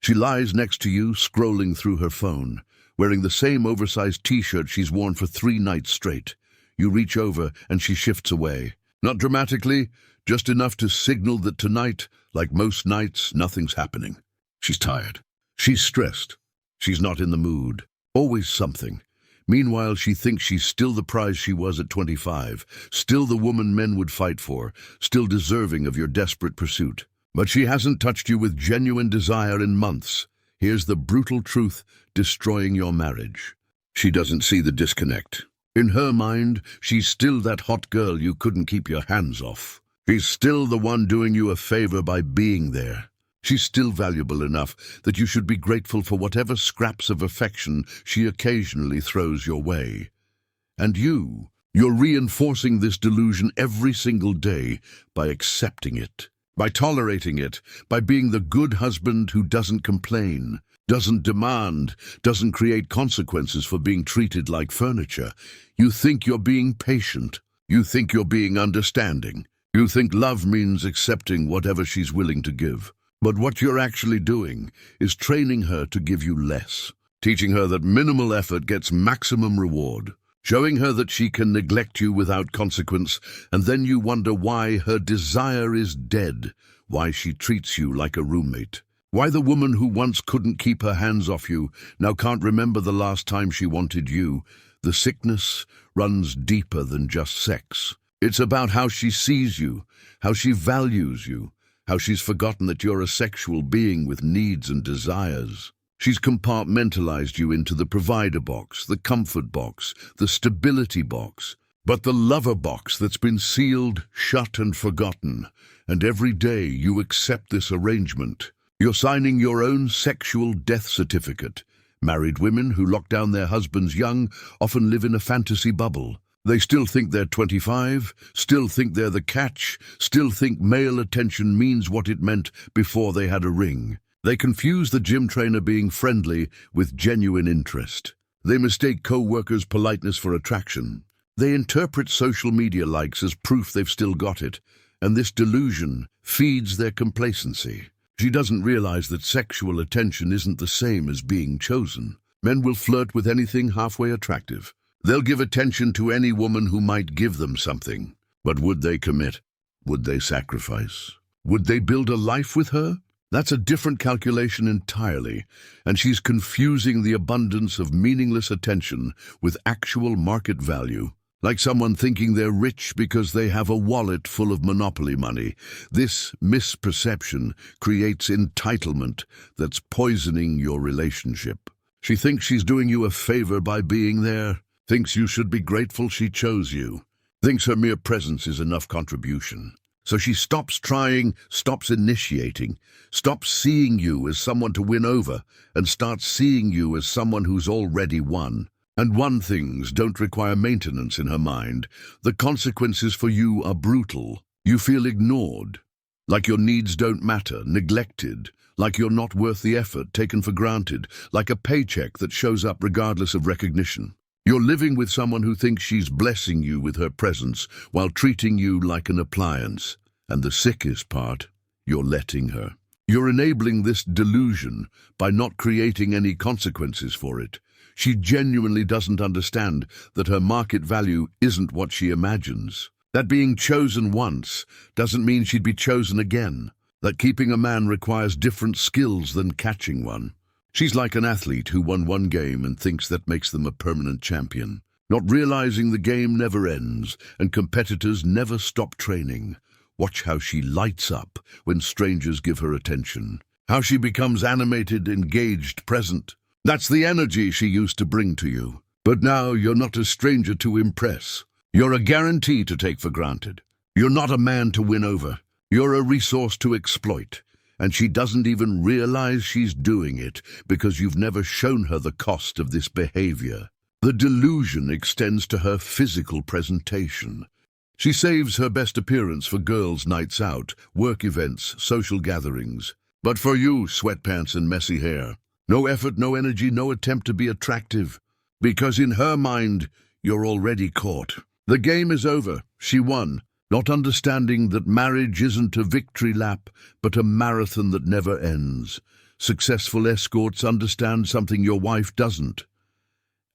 She lies next to you, scrolling through her phone, wearing the same oversized t-shirt she's worn for 3 nights straight. You reach over and she shifts away. Not dramatically, just enough to signal that tonight, like most nights, nothing's happening. She's tired. She's stressed. She's not in the mood. Always something. Meanwhile, she thinks she's still the prize she was at 25, still the woman men would fight for, still deserving of your desperate pursuit. But she hasn't touched you with genuine desire in months. Here's the brutal truth destroying your marriage. She doesn't see the disconnect. In her mind, she's still that hot girl you couldn't keep your hands off. She's still the one doing you a favor by being there. She's still valuable enough that you should be grateful for whatever scraps of affection she occasionally throws your way. And you're reinforcing this delusion every single day by accepting it, by tolerating it, by being the good husband who doesn't complain, doesn't demand, doesn't create consequences for being treated like furniture. You think you're being patient. You think you're being understanding. You think love means accepting whatever she's willing to give. But what you're actually doing is training her to give you less, teaching her that minimal effort gets maximum reward, showing her that she can neglect you without consequence, and then you wonder why her desire is dead, why she treats you like a roommate, why the woman who once couldn't keep her hands off you now can't remember the last time she wanted you. The sickness runs deeper than just sex. It's about how she sees you, how she values you, how she's forgotten that you're a sexual being with needs and desires. She's compartmentalized you into the provider box, the comfort box, the stability box, but the lover box that's been sealed, shut and forgotten. And every day you accept this arrangement. You're signing your own sexual death certificate. Married women who lock down their husbands young often live in a fantasy bubble. They still think they're 25, still think they're the catch, still think male attention means what it meant before they had a ring. They confuse the gym trainer being friendly with genuine interest. They mistake co-workers' politeness for attraction. They interpret social media likes as proof they've still got it, and this delusion feeds their complacency. She doesn't realize that sexual attention isn't the same as being chosen. Men will flirt with anything halfway attractive. They'll give attention to any woman who might give them something. But would they commit? Would they sacrifice? Would they build a life with her? That's a different calculation entirely, and she's confusing the abundance of meaningless attention with actual market value. Like someone thinking they're rich because they have a wallet full of monopoly money. This misperception creates entitlement that's poisoning your relationship. She thinks she's doing you a favor by being there. Thinks you should be grateful she chose you. Thinks her mere presence is enough contribution. So she stops trying, stops initiating, stops seeing you as someone to win over, and starts seeing you as someone who's already won. And won things don't require maintenance in her mind. The consequences for you are brutal. You feel ignored, like your needs don't matter, neglected, like you're not worth the effort, taken for granted, like a paycheck that shows up regardless of recognition. You're living with someone who thinks she's blessing you with her presence while treating you like an appliance. And the sickest part, you're letting her. You're enabling this delusion by not creating any consequences for it. She genuinely doesn't understand that her market value isn't what she imagines. That being chosen once doesn't mean she'd be chosen again. That keeping a man requires different skills than catching one. She's like an athlete who won one game and thinks that makes them a permanent champion, not realizing the game never ends and competitors never stop training. Watch how she lights up when strangers give her attention. How she becomes animated, engaged, present. That's the energy she used to bring to you. But now you're not a stranger to impress. You're a guarantee to take for granted. You're not a man to win over. You're a resource to exploit. And she doesn't even realize she's doing it because you've never shown her the cost of this behavior. The delusion extends to her physical presentation. She saves her best appearance for girls' nights out, work events, social gatherings. But for you, sweatpants and messy hair, no effort, no energy, no attempt to be attractive. Because in her mind, you're already caught. The game is over. She won. Not understanding that marriage isn't a victory lap, but a marathon that never ends. Successful escorts understand something your wife doesn't.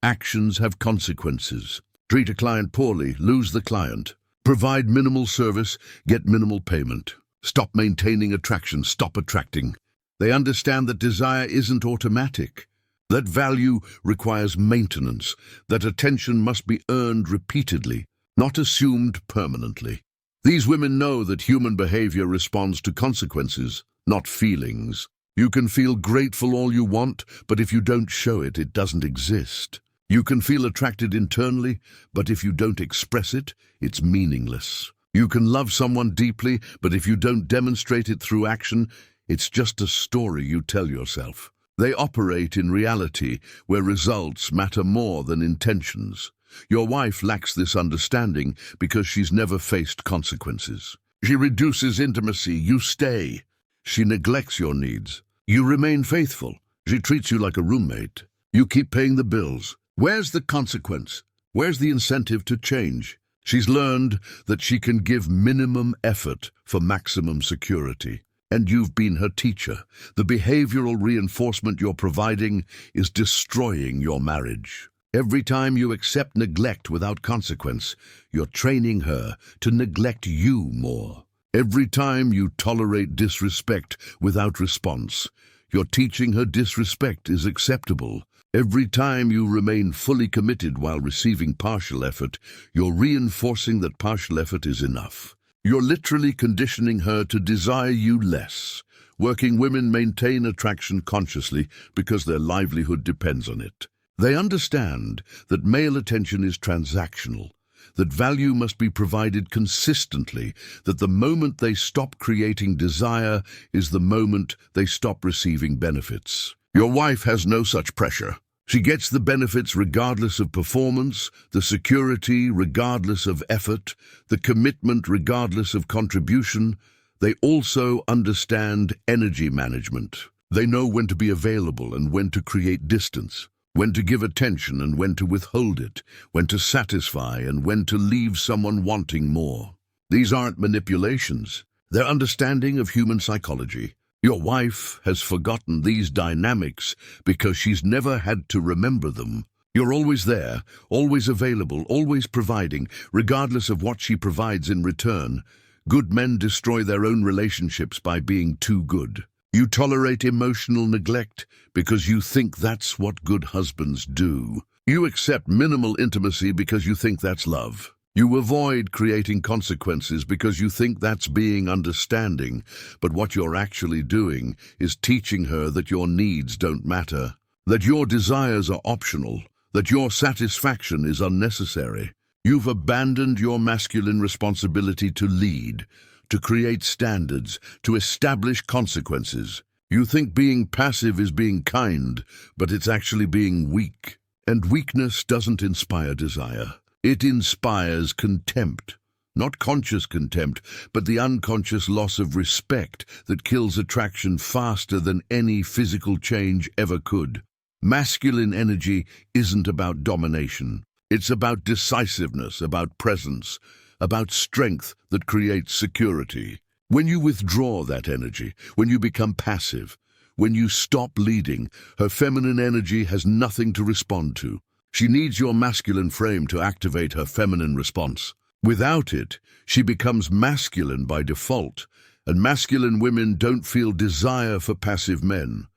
Actions have consequences. Treat a client poorly, lose the client. Provide minimal service, get minimal payment. Stop maintaining attraction, stop attracting. They understand that desire isn't automatic, that value requires maintenance, that attention must be earned repeatedly, not assumed permanently. These women know that human behavior responds to consequences, not feelings. You can feel grateful all you want, but if you don't show it, it doesn't exist. You can feel attracted internally, but if you don't express it, it's meaningless. You can love someone deeply, but if you don't demonstrate it through action, it's just a story you tell yourself. They operate in reality, where results matter more than intentions. Your wife lacks this understanding because she's never faced consequences. She reduces intimacy, you stay. She neglects your needs. You remain faithful. She treats you like a roommate. You keep paying the bills. Where's the consequence? Where's the incentive to change? She's learned that she can give minimum effort for maximum security. And you've been her teacher. The behavioral reinforcement you're providing is destroying your marriage. Every time you accept neglect without consequence, you're training her to neglect you more. Every time you tolerate disrespect without response, you're teaching her disrespect is acceptable. Every time you remain fully committed while receiving partial effort, you're reinforcing that partial effort is enough. You're literally conditioning her to desire you less. Working women maintain attraction consciously because their livelihood depends on it. They understand that male attention is transactional, that value must be provided consistently, that the moment they stop creating desire is the moment they stop receiving benefits. Your wife has no such pressure. She gets the benefits regardless of performance, the security regardless of effort, the commitment regardless of contribution. They also understand energy management. They know when to be available and when to create distance, when to give attention and when to withhold it, when to satisfy and when to leave someone wanting more. These aren't manipulations. They're understanding of human psychology. Your wife has forgotten these dynamics because she's never had to remember them. You're always there, always available, always providing, regardless of what she provides in return. Good men destroy their own relationships by being too good. You tolerate emotional neglect because you think that's what good husbands do. You accept minimal intimacy because you think that's love. You avoid creating consequences because you think that's being understanding, but what you're actually doing is teaching her that your needs don't matter, that your desires are optional, that your satisfaction is unnecessary. You've abandoned your masculine responsibility to lead, to create standards, to establish consequences. You think being passive is being kind, but it's actually being weak. And weakness doesn't inspire desire. It inspires contempt. Not conscious contempt, but the unconscious loss of respect that kills attraction faster than any physical change ever could. Masculine energy isn't about domination. It's about decisiveness, about presence, about strength that creates security. When you withdraw that energy, when you become passive, when you stop leading, her feminine energy has nothing to respond to. She needs your masculine frame to activate her feminine response. Without it, she becomes masculine by default, and masculine women don't feel desire for passive men.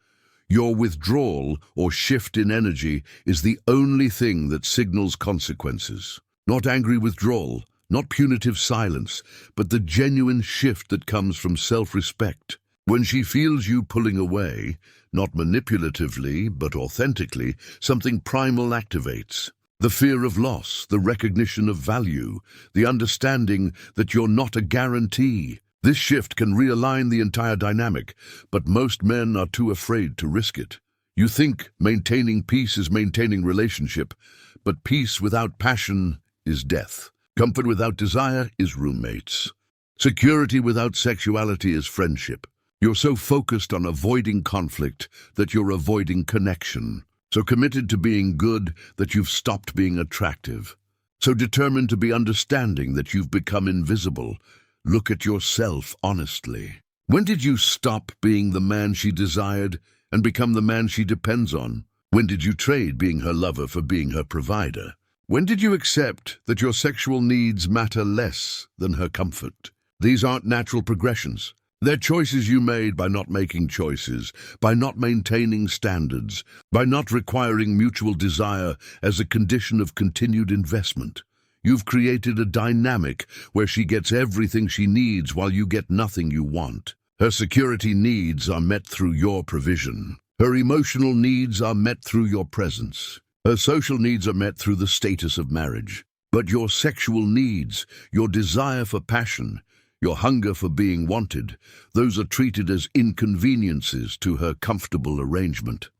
Your withdrawal or shift in energy is the only thing that signals consequences. Not angry withdrawal, not punitive silence, but the genuine shift that comes from self-respect. When she feels you pulling away, not manipulatively, but authentically, something primal activates. The fear of loss, the recognition of value, the understanding that you're not a guarantee. This shift can realign the entire dynamic, but most men are too afraid to risk it. You think maintaining peace is maintaining relationship, but peace without passion is death. Comfort without desire is roommates. Security without sexuality is friendship. You're so focused on avoiding conflict that you're avoiding connection. So committed to being good that you've stopped being attractive. So determined to be understanding that you've become invisible. Look at yourself honestly. When did you stop being the man she desired and become the man she depends on? When did you trade being her lover for being her provider? When did you accept that your sexual needs matter less than her comfort? These aren't natural progressions. They're choices you made by not making choices, by not maintaining standards, by not requiring mutual desire as a condition of continued investment. You've created a dynamic where she gets everything she needs while you get nothing you want. Her security needs are met through your provision. Her emotional needs are met through your presence. Her social needs are met through the status of marriage. But your sexual needs, your desire for passion, your hunger for being wanted, those are treated as inconveniences to her comfortable arrangement.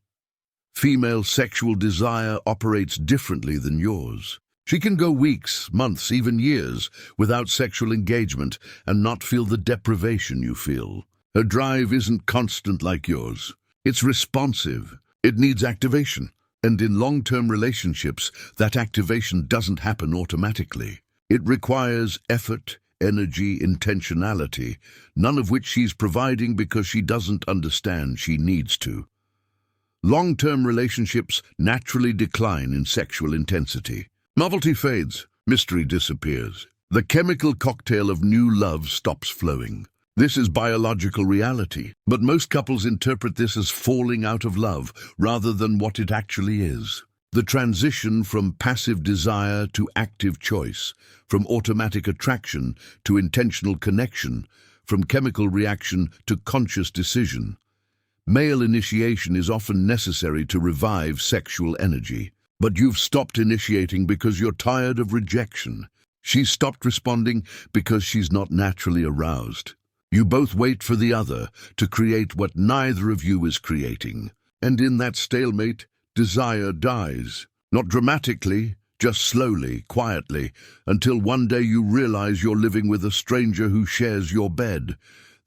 Female sexual desire operates differently than yours. She can go weeks, months, even years without sexual engagement and not feel the deprivation you feel. Her drive isn't constant like yours. It's responsive. It needs activation. And in long-term relationships, that activation doesn't happen automatically. It requires effort, energy, intentionality, none of which she's providing because she doesn't understand she needs to. Long-term relationships naturally decline in sexual intensity. Novelty fades, mystery disappears. The chemical cocktail of new love stops flowing. This is biological reality, but most couples interpret this as falling out of love rather than what it actually is. The transition from passive desire to active choice, from automatic attraction to intentional connection, from chemical reaction to conscious decision. Male initiation is often necessary to revive sexual energy. But you've stopped initiating because you're tired of rejection. She's stopped responding because she's not naturally aroused. You both wait for the other to create what neither of you is creating. And in that stalemate, desire dies. Not dramatically, just slowly, quietly, until one day you realize you're living with a stranger who shares your bed.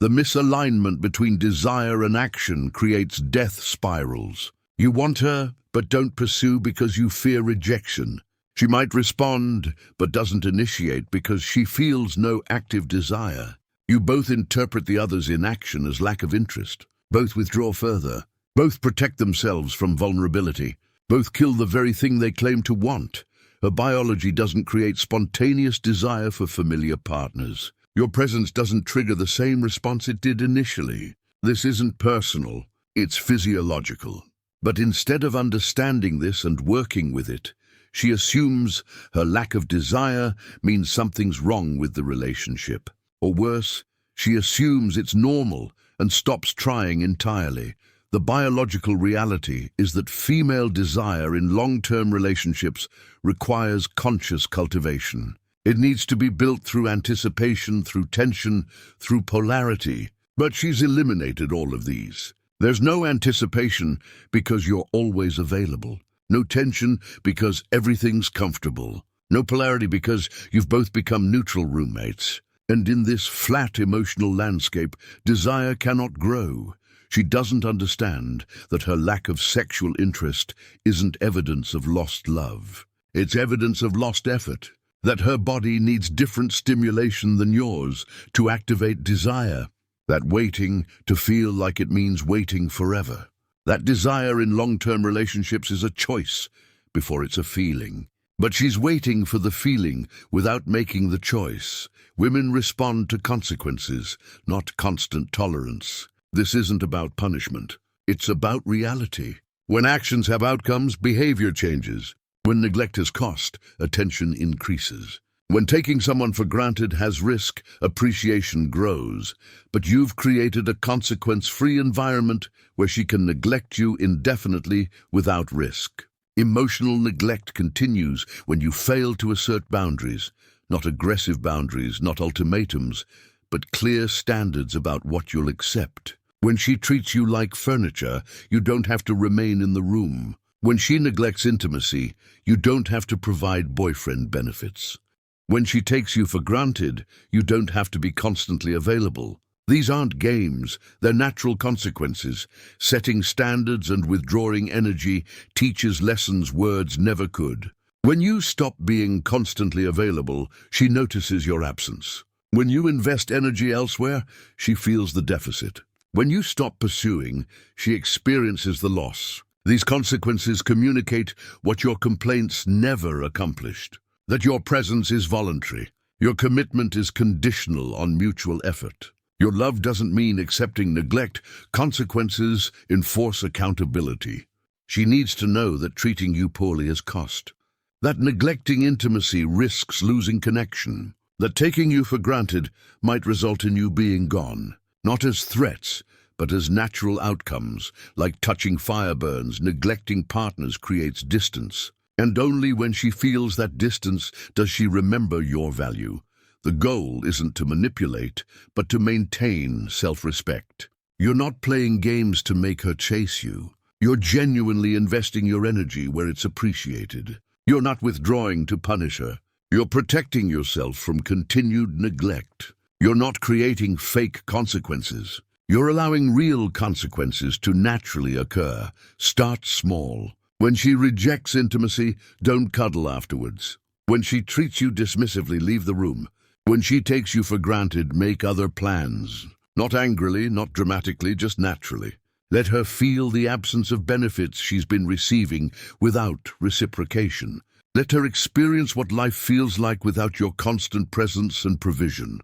The misalignment between desire and action creates death spirals. You want her, but don't pursue because you fear rejection. She might respond, but doesn't initiate because she feels no active desire. You both interpret the other's inaction as lack of interest. Both withdraw further. Both protect themselves from vulnerability. Both kill the very thing they claim to want. Her biology doesn't create spontaneous desire for familiar partners. Your presence doesn't trigger the same response it did initially. This isn't personal, it's physiological. But instead of understanding this and working with it, she assumes her lack of desire means something's wrong with the relationship. Or worse, she assumes it's normal and stops trying entirely. The biological reality is that female desire in long-term relationships requires conscious cultivation. It needs to be built through anticipation, through tension, through polarity. But she's eliminated all of these. There's no anticipation because you're always available. No tension because everything's comfortable. No polarity because you've both become neutral roommates. And in this flat emotional landscape, desire cannot grow. She doesn't understand that her lack of sexual interest isn't evidence of lost love. It's evidence of lost effort. That her body needs different stimulation than yours to activate desire. That waiting to feel like it means waiting forever. That desire in long-term relationships is a choice before it's a feeling. But she's waiting for the feeling without making the choice. Women respond to consequences, not constant tolerance. This isn't about punishment. It's about reality. When actions have outcomes, behavior changes. When neglect has cost, attention increases. When taking someone for granted has risk, appreciation grows. But you've created a consequence-free environment where she can neglect you indefinitely without risk. Emotional neglect continues when you fail to assert boundaries, not aggressive boundaries, not ultimatums, but clear standards about what you'll accept. When she treats you like furniture, you don't have to remain in the room. When she neglects intimacy, you don't have to provide boyfriend benefits. When she takes you for granted, you don't have to be constantly available. These aren't games, they're natural consequences. Setting standards and withdrawing energy teaches lessons words never could. When you stop being constantly available, she notices your absence. When you invest energy elsewhere, she feels the deficit. When you stop pursuing, she experiences the loss. These consequences communicate what your complaints never accomplished, that your presence is voluntary, your commitment is conditional on mutual effort. Your love doesn't mean accepting neglect. Consequences enforce accountability. She needs to know that treating you poorly is cost, that neglecting intimacy risks losing connection, that taking you for granted might result in you being gone, not as threats, but as natural outcomes. Like touching fire burns, neglecting partners creates distance. And only when she feels that distance does she remember your value. The goal isn't to manipulate, but to maintain self-respect. You're not playing games to make her chase you. You're genuinely investing your energy where it's appreciated. You're not withdrawing to punish her. You're protecting yourself from continued neglect. You're not creating fake consequences. You're allowing real consequences to naturally occur. Start small. When she rejects intimacy, don't cuddle afterwards. When she treats you dismissively, leave the room. When she takes you for granted, make other plans. Not angrily, not dramatically, just naturally. Let her feel the absence of benefits she's been receiving without reciprocation. Let her experience what life feels like without your constant presence and provision.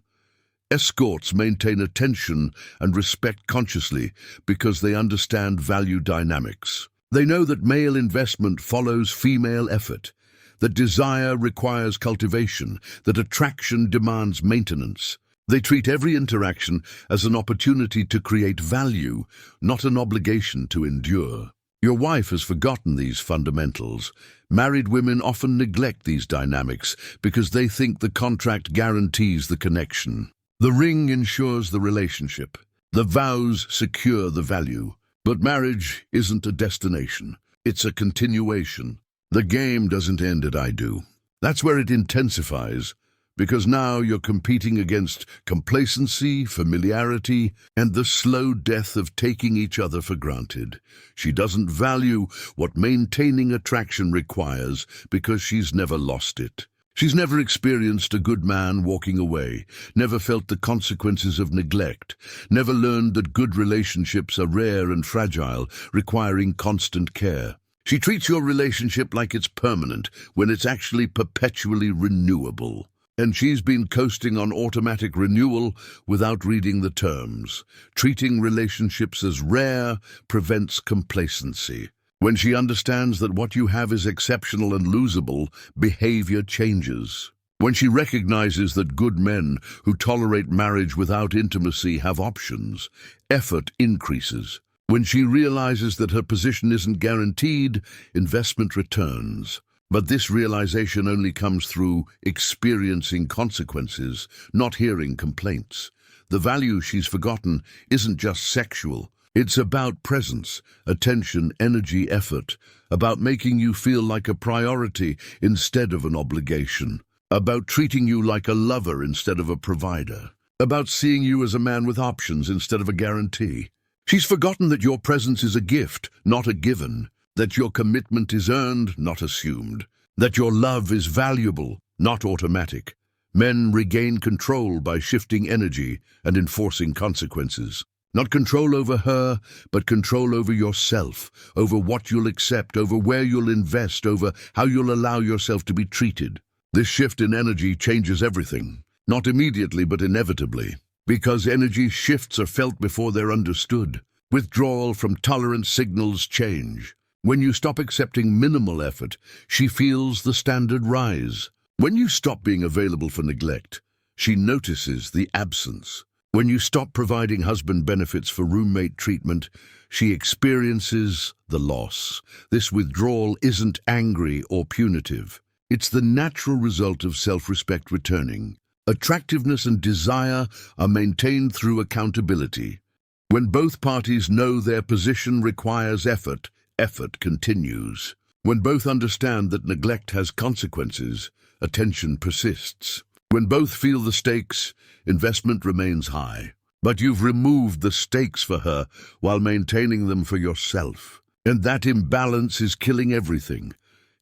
Escorts maintain attention and respect consciously because they understand value dynamics. They know that male investment follows female effort, that desire requires cultivation, that attraction demands maintenance. They treat every interaction as an opportunity to create value, not an obligation to endure. Your wife has forgotten these fundamentals. Married women often neglect these dynamics because they think the contract guarantees the connection. The ring ensures the relationship. The vows secure the value. But marriage isn't a destination. It's a continuation. The game doesn't end at "I do." That's where it intensifies, because now you're competing against complacency, familiarity, and the slow death of taking each other for granted. She doesn't value what maintaining attraction requires because she's never lost it. She's never experienced a good man walking away, never felt the consequences of neglect, never learned that good relationships are rare and fragile, requiring constant care. She treats your relationship like it's permanent, when it's actually perpetually renewable. And she's been coasting on automatic renewal without reading the terms. Treating relationships as rare prevents complacency. When she understands that what you have is exceptional and losable, behavior changes. When she recognizes that good men who tolerate marriage without intimacy have options, effort increases. When she realizes that her position isn't guaranteed, investment returns. But this realization only comes through experiencing consequences, not hearing complaints. The value she's forgotten isn't just sexual. It's about presence, attention, energy, effort, about making you feel like a priority instead of an obligation, about treating you like a lover instead of a provider, about seeing you as a man with options instead of a guarantee. She's forgotten that your presence is a gift, not a given, that your commitment is earned, not assumed, that your love is valuable, not automatic. Men regain control by shifting energy and enforcing consequences. Not control over her, but control over yourself, over what you'll accept, over where you'll invest, over how you'll allow yourself to be treated. This shift in energy changes everything, not immediately but inevitably, because energy shifts are felt before they're understood. Withdrawal from tolerance signals change. When you stop accepting minimal effort, she feels the standard rise. When you stop being available for neglect, she notices the absence. When you stop providing husband benefits for roommate treatment, she experiences the loss. This withdrawal isn't angry or punitive. It's the natural result of self-respect returning. Attractiveness and desire are maintained through accountability. When both parties know their position requires effort, effort continues. When both understand that neglect has consequences, attention persists. When both feel the stakes, investment remains high. But you've removed the stakes for her while maintaining them for yourself. And that imbalance is killing everything.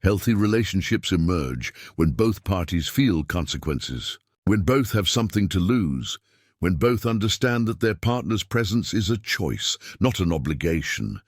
Healthy relationships emerge when both parties feel consequences, when both have something to lose, when both understand that their partner's presence is a choice, not an obligation.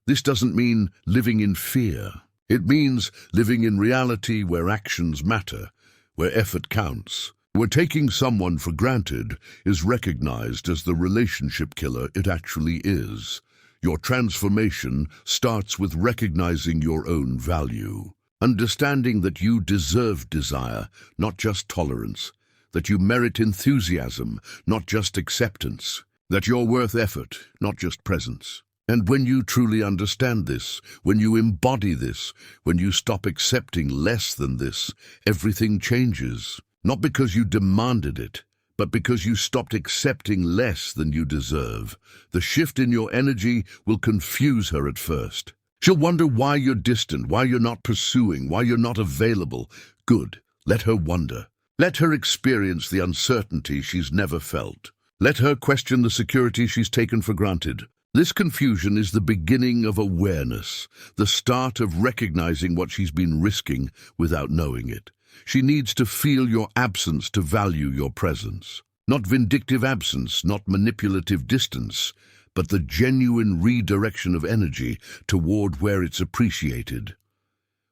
This doesn't mean living in fear. It means living in reality where actions matter, where effort counts, where taking someone for granted is recognized as the relationship killer it actually is. Your transformation starts with recognizing your own value, understanding that you deserve desire, not just tolerance, that you merit enthusiasm, not just acceptance, that you're worth effort, not just presence. And when you truly understand this, when you embody this, when you stop accepting less than this, everything changes. Not because you demanded it, but because you stopped accepting less than you deserve. The shift in your energy will confuse her at first. She'll wonder why you're distant, why you're not pursuing, why you're not available. Good. Let her wonder. Let her experience the uncertainty she's never felt. Let her question the security she's taken for granted. This confusion is the beginning of awareness, the start of recognizing what she's been risking without knowing it. She needs to feel your absence to value your presence. Not vindictive absence, not manipulative distance, but the genuine redirection of energy toward where it's appreciated.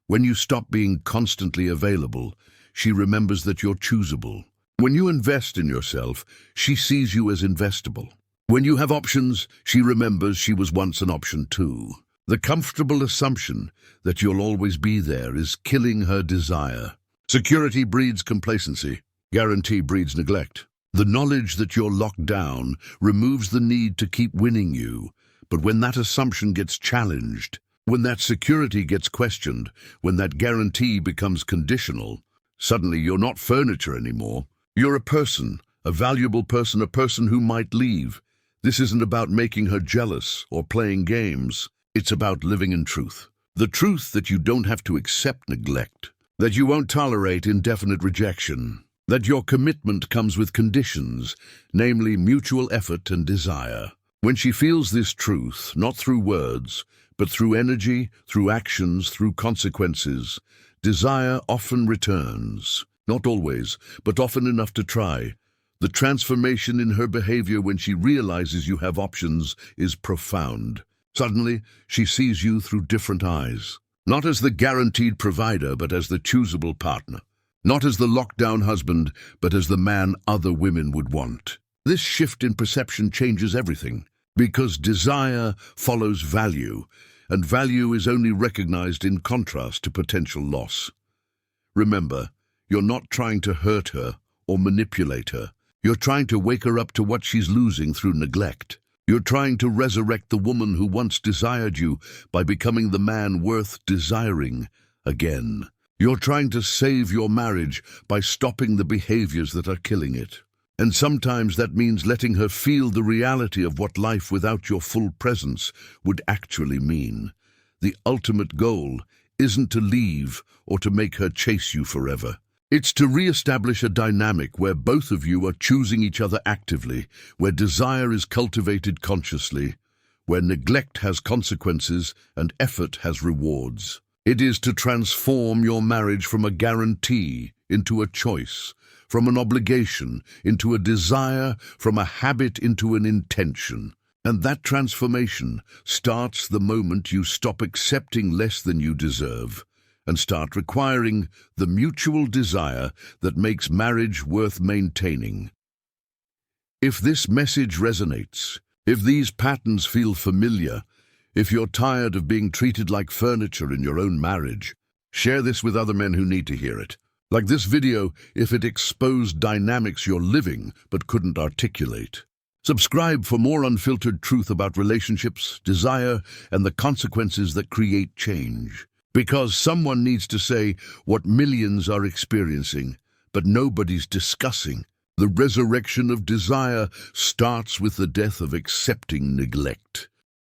When you stop being constantly available, she remembers that you're choosable. When you invest in yourself, she sees you as investable. When you have options, she remembers she was once an option too. The comfortable assumption that you'll always be there is killing her desire. Security breeds complacency. Guarantee breeds neglect. The knowledge that you're locked down removes the need to keep winning you. But when that assumption gets challenged, when that security gets questioned, when that guarantee becomes conditional, suddenly you're not furniture anymore. You're a person, a valuable person, a person who might leave. This isn't about making her jealous or playing games. It's about living in truth. The truth that you don't have to accept neglect, that you won't tolerate indefinite rejection, that your commitment comes with conditions, namely mutual effort and desire. When she feels this truth, not through words, but through energy, through actions, through consequences, desire often returns. Not always, but often enough to try. The transformation in her behavior when she realizes you have options is profound. Suddenly, she sees you through different eyes. Not as the guaranteed provider, but as the choosable partner. Not as the lockdown husband, but as the man other women would want. This shift in perception changes everything, because desire follows value, and value is only recognized in contrast to potential loss. Remember, you're not trying to hurt her or manipulate her. You're trying to wake her up to what she's losing through neglect. You're trying to resurrect the woman who once desired you by becoming the man worth desiring again. You're trying to save your marriage by stopping the behaviors that are killing it. And sometimes that means letting her feel the reality of what life without your full presence would actually mean. The ultimate goal isn't to leave or to make her chase you forever. It's to re-establish a dynamic where both of you are choosing each other actively, where desire is cultivated consciously, where neglect has consequences and effort has rewards. It is to transform your marriage from a guarantee into a choice, from an obligation into a desire, from a habit into an intention. And that transformation starts the moment you stop accepting less than you deserve and start requiring the mutual desire that makes marriage worth maintaining. If this message resonates, if these patterns feel familiar, if you're tired of being treated like furniture in your own marriage, share this with other men who need to hear it. Like this video if it exposed dynamics you're living but couldn't articulate. Subscribe for more unfiltered truth about relationships, desire, and the consequences that create change. Because someone needs to say what millions are experiencing, but nobody's discussing. The resurrection of desire starts with the death of accepting neglect.